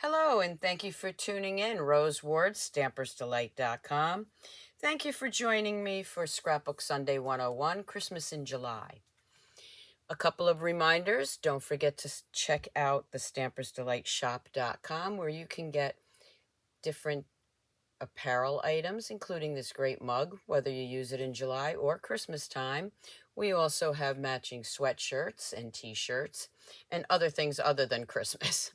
Hello, and thank you for tuning in. Rose Ward, stampersdelight.com. Thank you for joining me for Scrapbook Sunday 101, Christmas in July. A couple of reminders. Don't forget to check out the stampersdelightshop.com where you can get different apparel items, including this great mug, whether you use it in July or Christmas time. We also have matching sweatshirts and t-shirts and other things other than Christmas.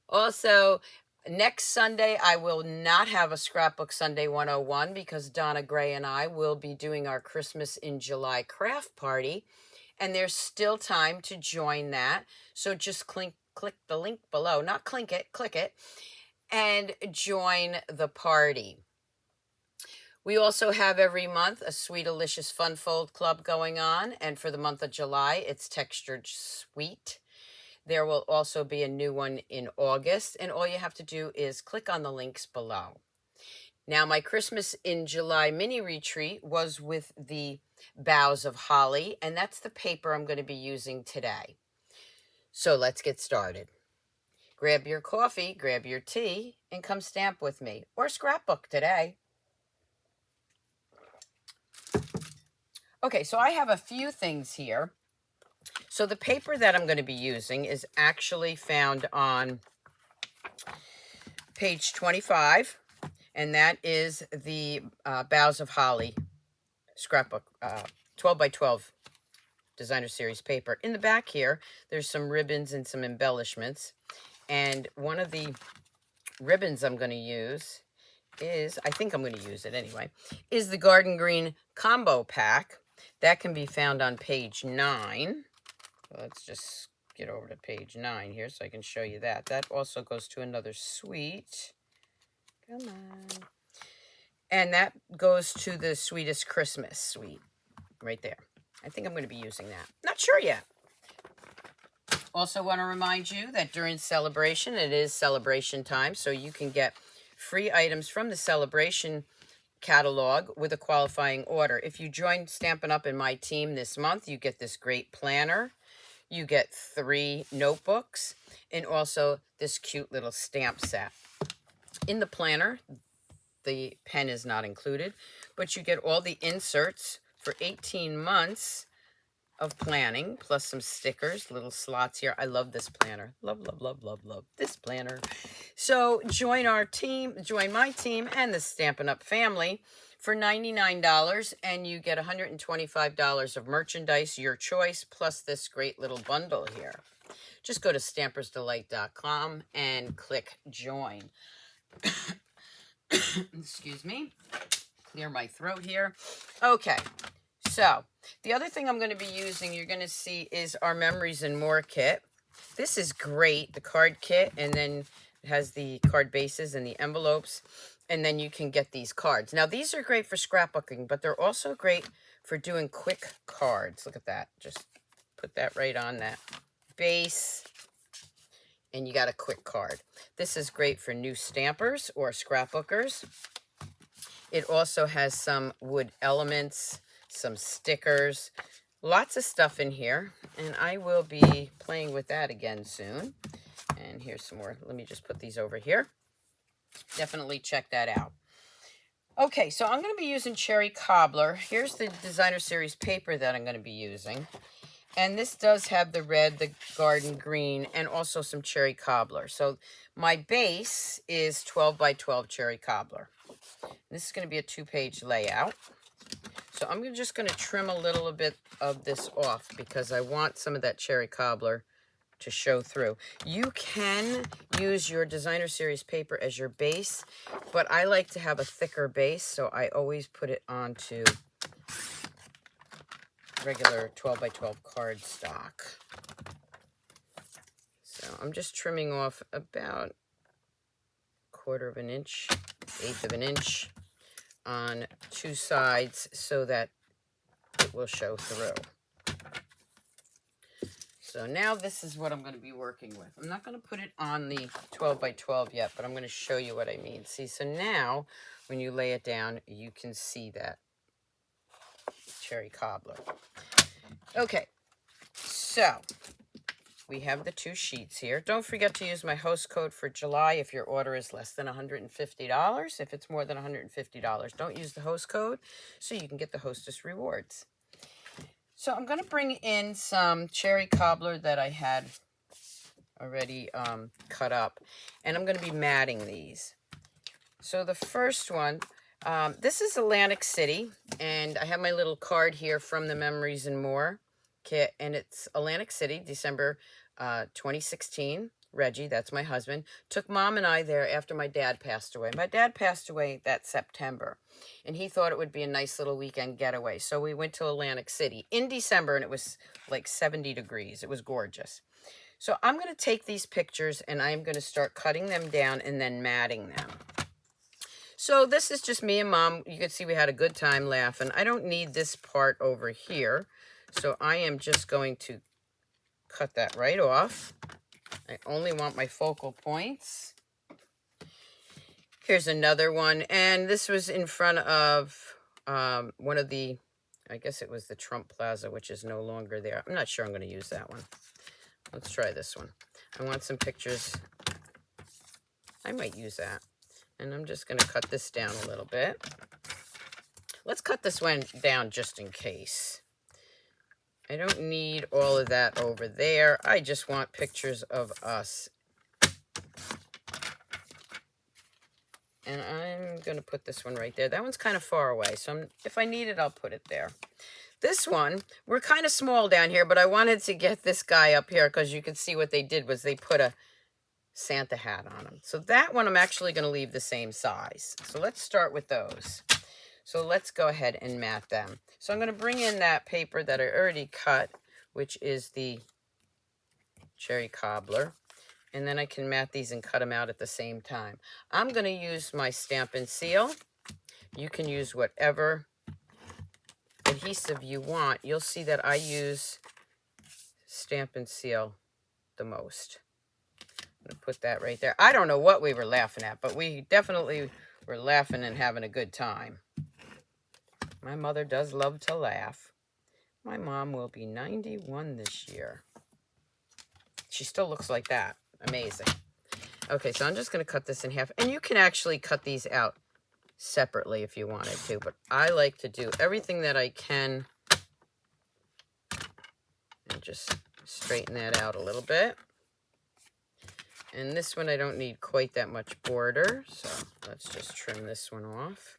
Also, next Sunday, I will not have a Scrapbook Sunday 101 because Donna Gray and I will be doing our Christmas in July craft party, and there's still time to join that. So just click the link below, not click it, and join the party. We also have every month a Sweet Delicious Fun Fold Club going on, and for the month of July, it's Textured Sweet. There will also be a new one in August, and all you have to do is click on the links below. Now, my Christmas in July mini retreat was with the Boughs of Holly, and that's the paper I'm going to be using today. So let's get started. Grab your coffee, grab your tea, and come stamp with me, or scrapbook today. Okay, so I have a few things here. So the paper that I'm going to be using is actually found on page 25, and that is the Boughs of Holly scrapbook, 12 by 12 designer series paper. In the back here, there's some ribbons and some embellishments, and one of the ribbons I'm going to use is, I think I'm going to use it anyway, is the Garden Green Combo Pack. That can be found on page 9. Let's just get over to page 9 here so I can show you that. That also goes to another suite. Come on. And that goes to the Sweetest Christmas suite right there. I think I'm going to be using that. Not sure yet. Also want to remind you that during celebration, it is celebration time, so you can get free items from the celebration catalog with a qualifying order. If you join Stampin' Up! In my team this month, you get this great planner. You get 3 notebooks and also this cute little stamp set. In the planner, the pen is not included, but you get all the inserts for 18 months of planning, plus some stickers, little slots here. I love this planner. Love, love, love, love, love this planner. So join our team, join my team and the Stampin' Up! Family for $99, and you get $125 of merchandise, your choice, plus this great little bundle here. Just go to stampersdelight.com and click join. Excuse me. Clear my throat here. Okay, so the other thing I'm going to be using, you're going to see, is our Memories and More kit. This is great, the card kit, and then it has the card bases and the envelopes, and then you can get these cards. Now, these are great for scrapbooking, but they're also great for doing quick cards. Look at that. Just put that right on that base, and you got a quick card. This is great for new stampers or scrapbookers. It also has some wood elements, some stickers, lots of stuff in here, and I will be playing with that again soon. And here's some more. Let me just put these over here. Definitely check that out. Okay, so I'm going to be using Cherry Cobbler. Here's the designer series paper that I'm going to be using. And this does have the red, the garden green, and also some Cherry Cobbler. So my base is 12 by 12 Cherry Cobbler. This is going to be a 2-page layout. So I'm just going to trim a little bit of this off because I want some of that Cherry Cobbler to show through. You can use your designer series paper as your base, but I like to have a thicker base, so I always put it onto regular 12 by 12 cardstock. So I'm just trimming off about 1/4 of an inch, 1/8 of an inch on 2 sides so that it will show through. So now this is what I'm going to be working with. I'm not going to put it on the 12 by 12 yet, but I'm going to show you what I mean. See, so now when you lay it down, you can see that Cherry Cobbler. Okay, so we have the 2 sheets here. Don't forget to use my host code for July if your order is less than $150. If it's more than $150, don't use the host code so you can get the hostess rewards. So I'm going to bring in some cherry cobbler that I had already cut up, and I'm going to be matting these. So the first one, this is Atlantic City, and I have my little card here from the Memories and More kit, and it's Atlantic City, December 2016. Reggie, that's my husband, took Mom and I there after my dad passed away. My dad passed away that September, and he thought it would be a nice little weekend getaway. So we went to Atlantic City in December, and it was like 70 degrees. It was gorgeous. So I'm going to take these pictures, and I'm going to start cutting them down and then matting them. So this is just me and Mom. You can see we had a good time laughing. I don't need this part over here, so I am just going to cut that right off. I only want my focal points. Here's another one, and this was in front of one of the, I guess it was the Trump Plaza, which is no longer there. I'm not sure I'm going to use that one. Let's try this one. I want some pictures. I might use that. And I'm just going to cut this down a little bit. Let's cut this one down just in case. I don't need all of that over there. I just want pictures of us. And I'm going to put this one right there. That one's kind of far away, so if I need it, I'll put it there. This one, we're kind of small down here, but I wanted to get this guy up here because you can see what they did was they put a Santa hat on him. So that one I'm actually going to leave the same size. So let's start with those. So let's go ahead and mat them. So I'm going to bring in that paper that I already cut, which is the cherry cobbler. And then I can mat these and cut them out at the same time. I'm going to use my Stampin Seal. You can use whatever adhesive you want. You'll see that I use Stampin Seal the most. I'm going to put that right there. I don't know what we were laughing at, but we definitely were laughing and having a good time. My mother does love to laugh. My mom will be 91 this year. She still looks like that. Amazing. Okay, so I'm just going to cut this in half. And you can actually cut these out separately if you wanted to, but I like to do everything that I can and just straighten that out a little bit. And this one I don't need quite that much border, so let's just trim this one off.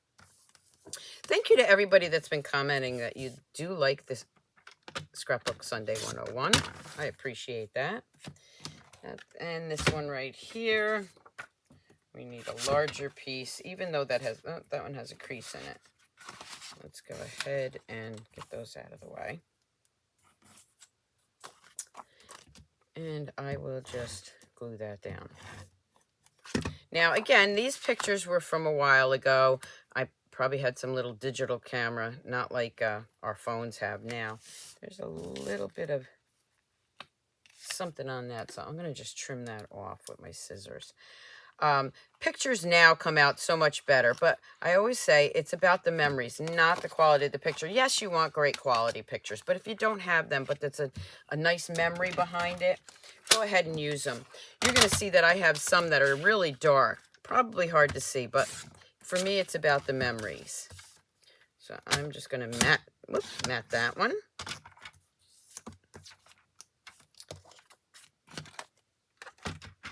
Thank you to everybody that's been commenting that you do like this Scrapbook Sunday 101. I appreciate that. And this one right here, we need a larger piece, even though that has that one has a crease in it. Let's go ahead and get those out of the way. And I will just glue that down. Now, again, these pictures were from a while ago. I probably had some little digital camera, not like our phones have now. There's a little bit of something on that, so I'm going to just trim that off with my scissors. Pictures now come out so much better, but I always say it's about the memories, not the quality of the picture. Yes, you want great quality pictures, but if you don't have them, but that's a nice memory behind it, go ahead and use them. You're going to see that I have some that are really dark, probably hard to see, but for me, it's about the memories. So I'm just going to mat that one.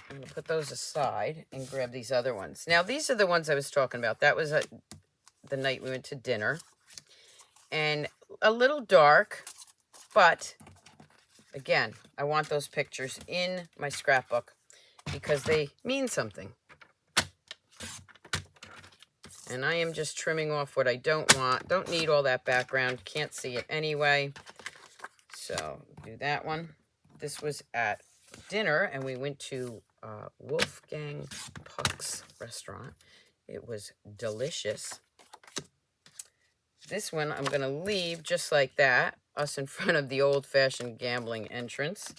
I'm going to put those aside and grab these other ones. Now, these are the ones I was talking about. That was the night we went to dinner. And a little dark, but again, I want those pictures in my scrapbook because they mean something. And I am just trimming off what I don't want. Don't need all that background. Can't see it anyway. So, do that one. This was at dinner, and we went to Wolfgang Puck's restaurant. It was delicious. This one I'm going to leave just like that, us in front of the old-fashioned gambling entrance.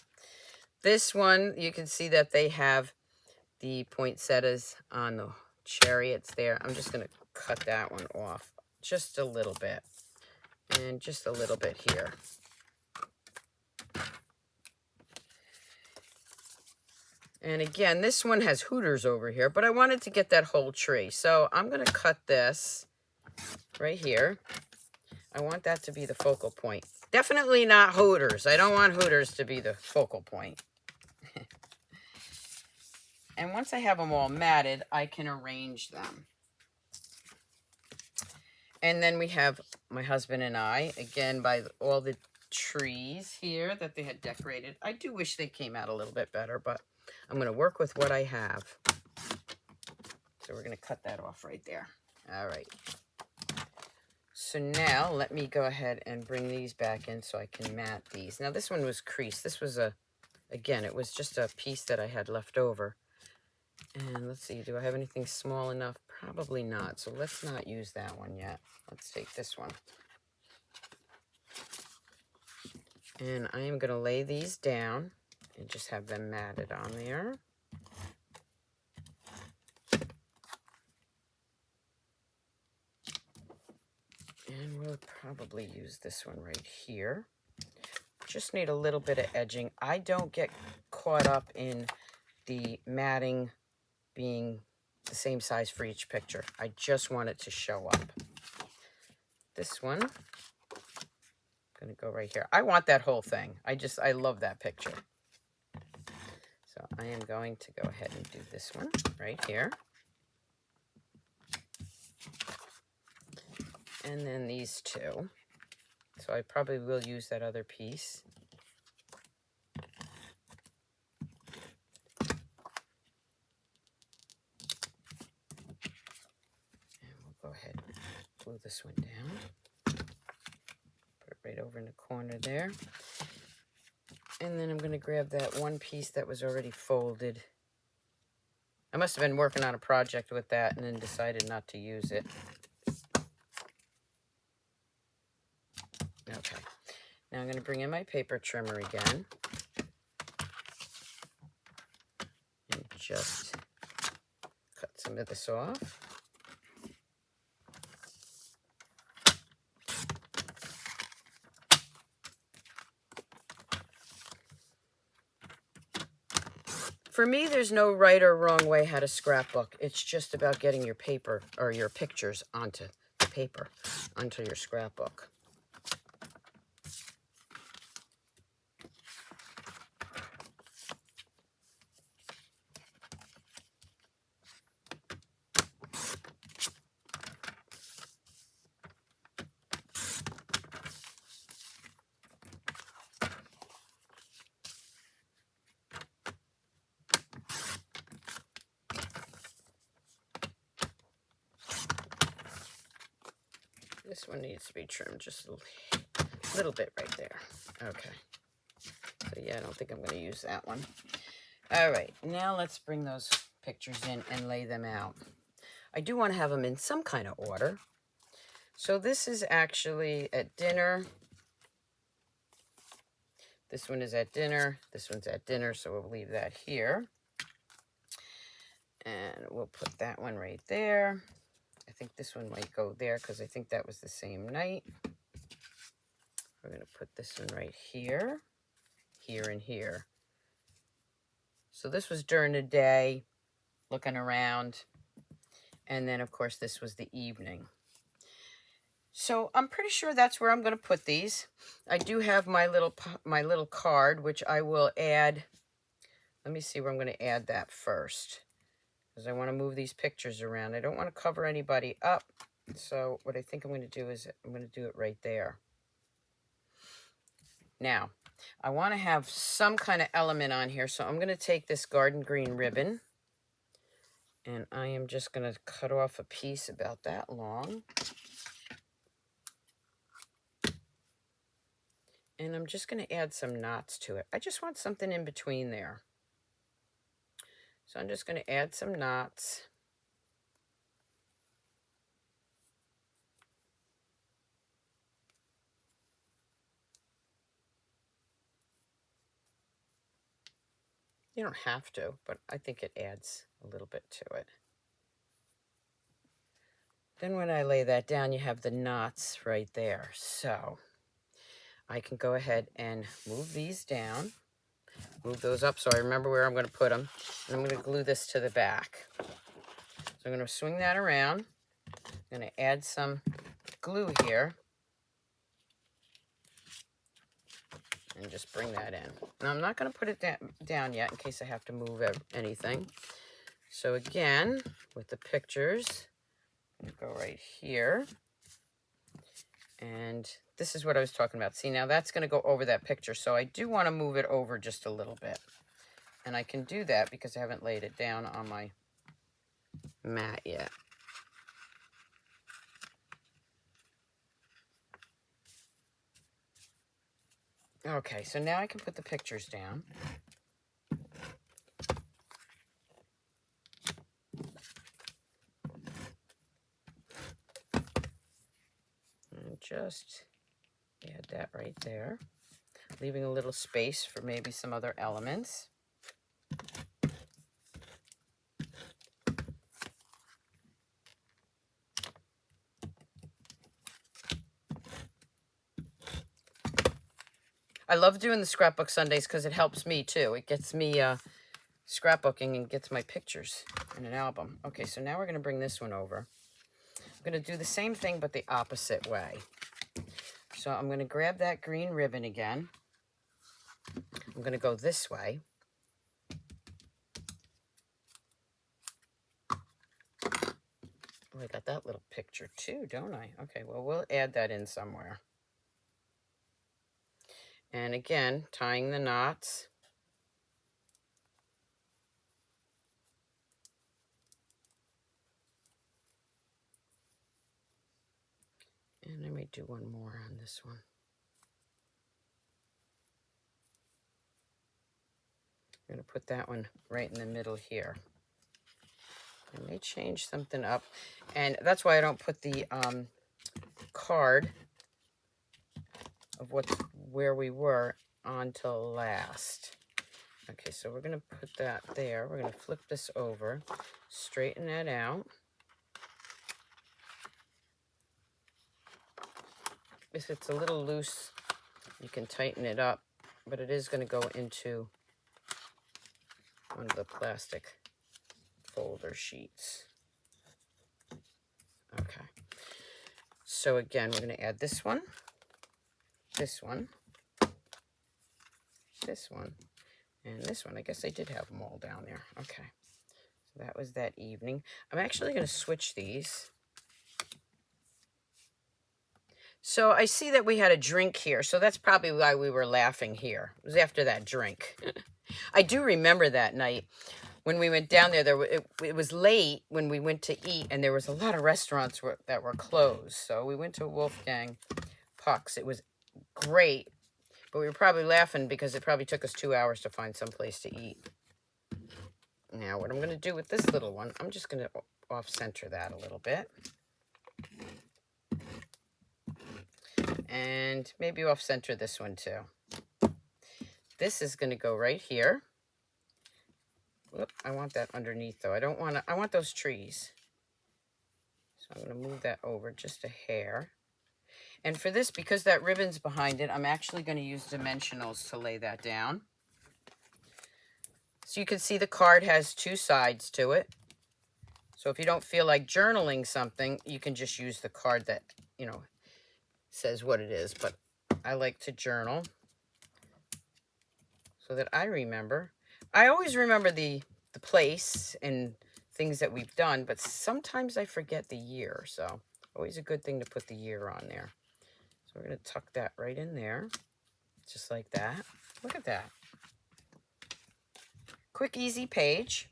This one, you can see that they have the poinsettias on the chariots there. I'm just going to cut that one off just a little bit, and just a little bit here. And again, this one has Hooters over here, but I wanted to get that whole tree. So I'm going to cut this right here. I want that to be the focal point. Definitely not Hooters. I don't want Hooters to be the focal point. And once I have them all matted, I can arrange them. And then we have my husband and I, again, by all the trees here that they had decorated. I do wish they came out a little bit better, but I'm going to work with what I have. So we're going to cut that off right there. All right. So now let me go ahead and bring these back in so I can mat these. Now this one was creased. This was again, it was just a piece that I had left over. And let's see, do I have anything small enough? Probably not. So let's not use that one yet. Let's take this one. And I am going to lay these down and just have them matted on there. And we'll probably use this one right here. Just need a little bit of edging. I don't get caught up in the matting being the same size for each picture. I just want it to show up. This one, I'm going to go right here. I want that whole thing. I love that picture. So I am going to go ahead and do this one right here. And then these two. So I probably will use that other piece. And we'll go ahead and glue this one down. Put it right over in the corner there. And then I'm going to grab that one piece that was already folded. I must have been working on a project with that and then decided not to use it. Okay, now I'm going to bring in my paper trimmer again and just cut some of this off. For me, there's no right or wrong way how to scrapbook. It's just about getting your paper or your pictures onto the paper, onto your scrapbook. This one needs to be trimmed just a little bit right there. Okay. So yeah, I don't think I'm going to use that one. All right, now let's bring those pictures in and lay them out. I do want to have them in some kind of order. So this is actually at dinner. This one is at dinner. This one's at dinner, so we'll leave that here. And we'll put that one right there. I think this one might go there because I think that was the same night. We're going to put this one right here, here, and here. So this was during the day, looking around. And then, of course, this was the evening. So I'm pretty sure that's where I'm going to put these. I do have my little card, which I will add. Let me see where I'm going to add that first, because I want to move these pictures around. I don't want to cover anybody up. So what I think I'm going to do is I'm going to do it right there. Now, I want to have some kind of element on here, so I'm going to take this garden green ribbon, and I am just going to cut off a piece about that long. And I'm just going to add some knots to it. I just want something in between there. So I'm just going to add some knots. You don't have to, but I think it adds a little bit to it. Then when I lay that down, you have the knots right there. So I can go ahead and move these down. Move those up so I remember where I'm going to put them. And I'm going to glue this to the back. So I'm going to swing that around. I'm going to add some glue here. And just bring that in. Now I'm not going to put it down yet in case I have to move anything. So again, with the pictures, I'm going to go right here. And this is what I was talking about. See, now that's going to go over that picture. So I do want to move it over just a little bit. And I can do that because I haven't laid it down on my mat yet. Okay, so now I can put the pictures down. And just add that right there, leaving a little space for maybe some other elements. I love doing the scrapbook Sundays because it helps me too. It gets me scrapbooking and gets my pictures in an album. Okay, so now we're going to bring this one over. I'm going to do the same thing but the opposite way. So I'm going to grab that green ribbon again. I'm going to go this way. Oh, I got that little picture too, don't I? Okay, well, we'll add that in somewhere. And again, tying the knots. And I may do one more on this one. I'm going to put that one right in the middle here. I may change something up. And that's why I don't put the card of where we were on till last. Okay, so we're going to put that there. We're going to flip this over, straighten that out. If it's a little loose, you can tighten it up, but it is going to go into one of the plastic folder sheets. Okay. So again, we're going to add this one, this one, this one, and this one. I guess I did have them all down there. Okay. So that was that evening. I'm actually going to switch these. So I see that we had a drink here. So that's probably why we were laughing here. It was after that drink. I do remember that night when we went down there. It was late when we went to eat, and there was a lot of restaurants that were closed. So we went to Wolfgang Puck's. It was great, but we were probably laughing because it probably took us 2 hours to find some place to eat. Now, what I'm going to do with this little one, I'm just going to off-center that a little bit. And maybe off-center this one too. This is going to go right here. Whoop, I want that underneath though. I want those trees. So I'm going to move that over just a hair. And for this, because that ribbon's behind it, I'm actually going to use dimensionals to lay that down. So you can see the card has two sides to it. So if you don't feel like journaling something, you can just use the card that, you know, says what it is. But I like to journal so that I remember. I always remember the place and things that we've done, but sometimes I forget the year. So always a good thing to put the year on there. So we're going to tuck that right in there, just like that. Look at that. Quick, easy page.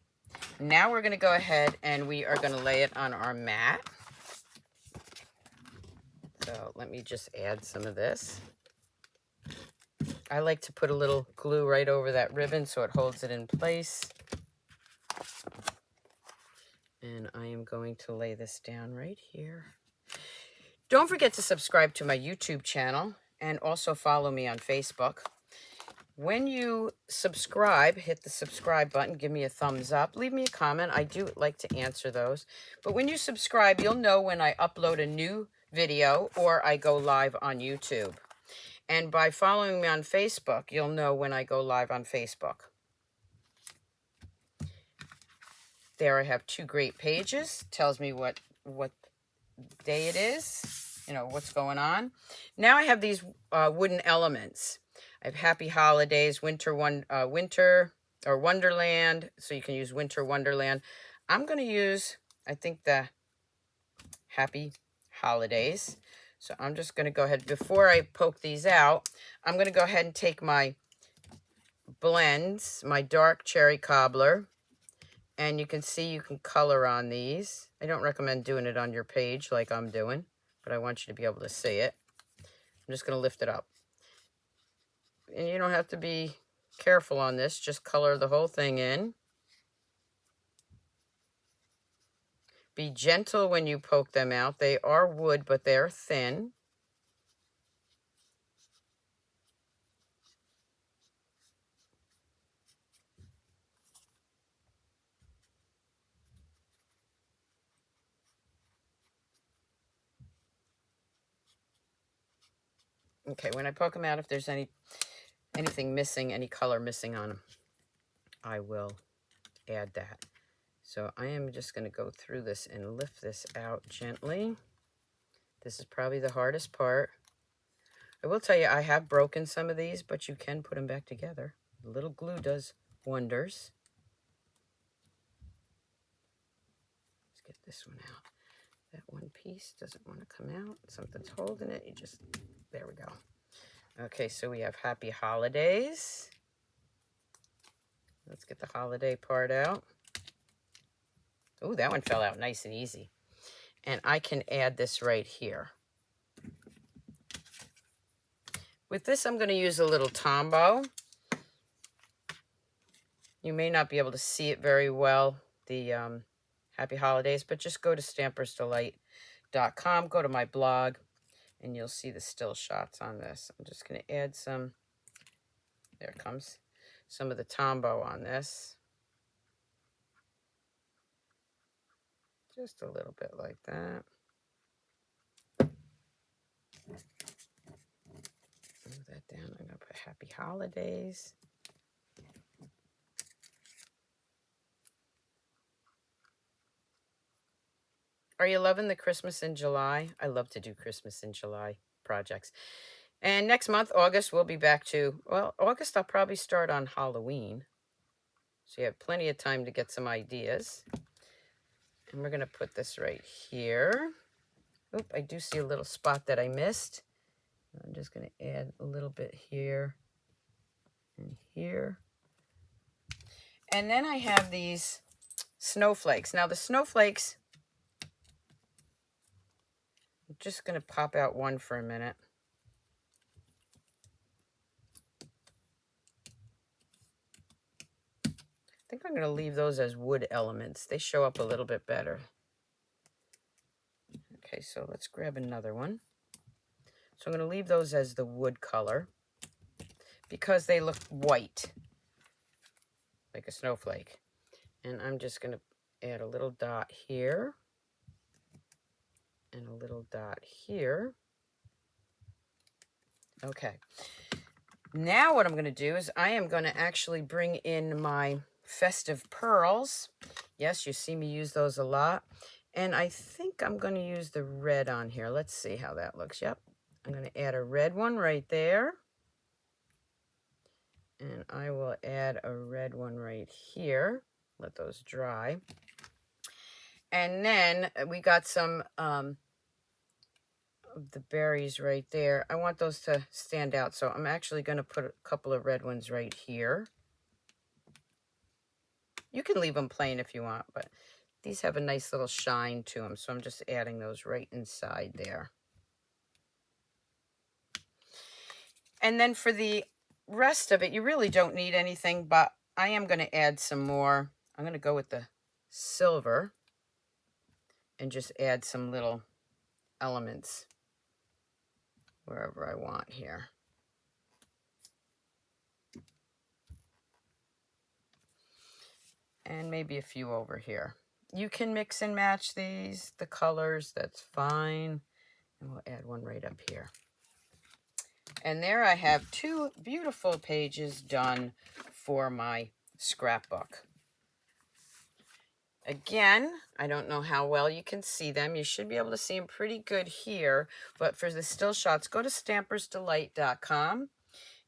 Now we're going to go ahead and we are going to lay it on our mat. So let me just add some of this. I like to put a little glue right over that ribbon so it holds it in place. And I am going to lay this down right here. Don't forget to subscribe to my YouTube channel and also follow me on Facebook. When you subscribe, hit the subscribe button, give me a thumbs up, leave me a comment. I do like to answer those. But when you subscribe, you'll know when I upload a new video or I go live on YouTube. And by following me on Facebook, you'll know when I go live on Facebook. There I have 2 great pages. Tells me what day it is, you know, what's going on. Now I have these wooden elements. I have Happy Holidays, Winter or Wonderland. So you can use Winter Wonderland. I'm going to use, I think, the Happy Holidays. So I'm just going to go ahead, before I poke these out, I'm going to go ahead and take my blends, my dark cherry cobbler, and you can see you can color on these. I don't recommend doing it on your page like I'm doing, but I want you to be able to see it. I'm just going to lift it up. And you don't have to be careful on this, just color the whole thing in. Be gentle when you poke them out. They are wood, but they're thin. Okay, when I poke them out, if there's anything missing, any color missing on them, I will add that. So I am just going to go through this and lift this out gently. This is probably the hardest part. I will tell you, I have broken some of these, but you can put them back together. A little glue does wonders. Let's get this one out. That one piece doesn't want to come out. Something's holding it. There we go. Okay, so we have Happy Holidays. Let's get the holiday part out. Oh, that one fell out nice and easy. And I can add this right here. With this, I'm going to use a little Tombow. You may not be able to see it very well, the Happy Holidays, but just go to stampersdelight.com, go to my blog, and you'll see the still shots on this. I'm just going to add some, there it comes, some of the Tombow on this. Just a little bit like that. Move that down. I'm going to put Happy Holidays. Are you loving the Christmas in July? I love to do Christmas in July projects. And next month, August, we'll be back to, well, August I'll probably start on Halloween. So you have plenty of time to get some ideas. And we're going to put this right here. Oop, I do see a little spot that I missed. I'm just going to add a little bit here and here. And then I have these snowflakes. Now the snowflakes, I'm just going to pop out one for a minute. I think I'm going to leave those as wood elements. They show up a little bit better. Okay, so let's grab another one. So I'm going to leave those as the wood color because they look white, like a snowflake. And I'm just going to add a little dot here and a little dot here. Okay. Now what I'm going to do is I am going to actually bring in my Festive Pearls. Yes, you see me use those a lot. And I think I'm going to use the red on here. Let's see how that looks. Yep. I'm going to add a red one right there. And I will add a red one right here. Let those dry. And then we got some of the berries right there. I want those to stand out. So I'm actually going to put a couple of red ones right here. You can leave them plain if you want, but these have a nice little shine to them. So I'm just adding those right inside there. And then for the rest of it, you really don't need anything, but I am going to add some more. I'm going to go with the silver and just add some little elements wherever I want here. And maybe a few over here. You can mix and match these, the colors, that's fine. And we'll add one right up here. And there I have 2 beautiful pages done for my scrapbook. Again, I don't know how well you can see them. You should be able to see them pretty good here. But for the still shots, go to stampersdelight.com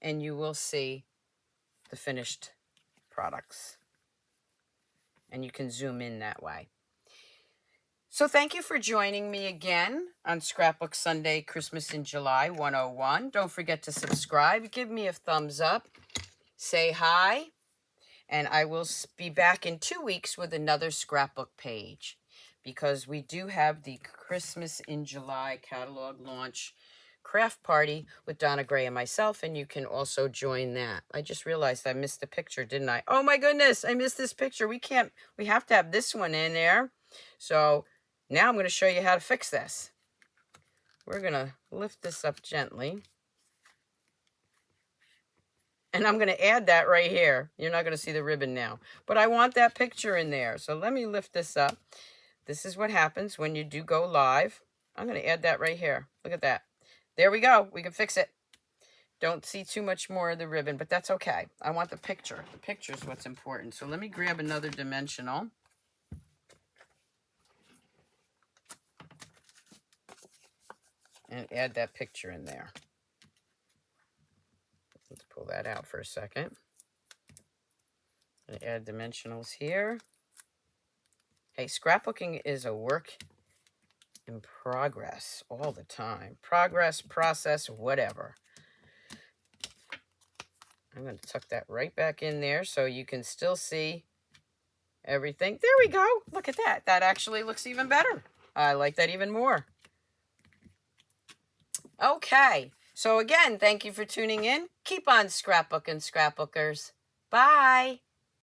and you will see the finished products. And you can zoom in that way. So thank you for joining me again on Scrapbook Sunday, Christmas in July 101. Don't forget to subscribe. Give me a thumbs up. Say hi. And I will be back in 2 weeks with another scrapbook page, because we do have the Christmas in July catalog launch craft party with Donna Gray and myself, and you can also join that. I just realized I missed the picture, didn't I? Oh my goodness, I missed this picture. We have to have this one in there. So now I'm going to show you how to fix this. We're going to lift this up gently. And I'm going to add that right here. You're not going to see the ribbon now. But I want that picture in there. So let me lift this up. This is what happens when you do go live. I'm going to add that right here. Look at that. There we go. We can fix it. Don't see too much more of the ribbon, but that's okay. I want the picture. The picture is what's important. So let me grab another dimensional. And add that picture in there. Let's pull that out for a second. And add dimensionals here. Hey, scrapbooking is a work in progress all the time. Progress, process, whatever. I'm going to tuck that right back in there so you can still see everything. There we go. Look at that. That actually looks even better. I like that even more. Okay. So again, thank you for tuning in. Keep on scrapbooking, scrapbookers. Bye.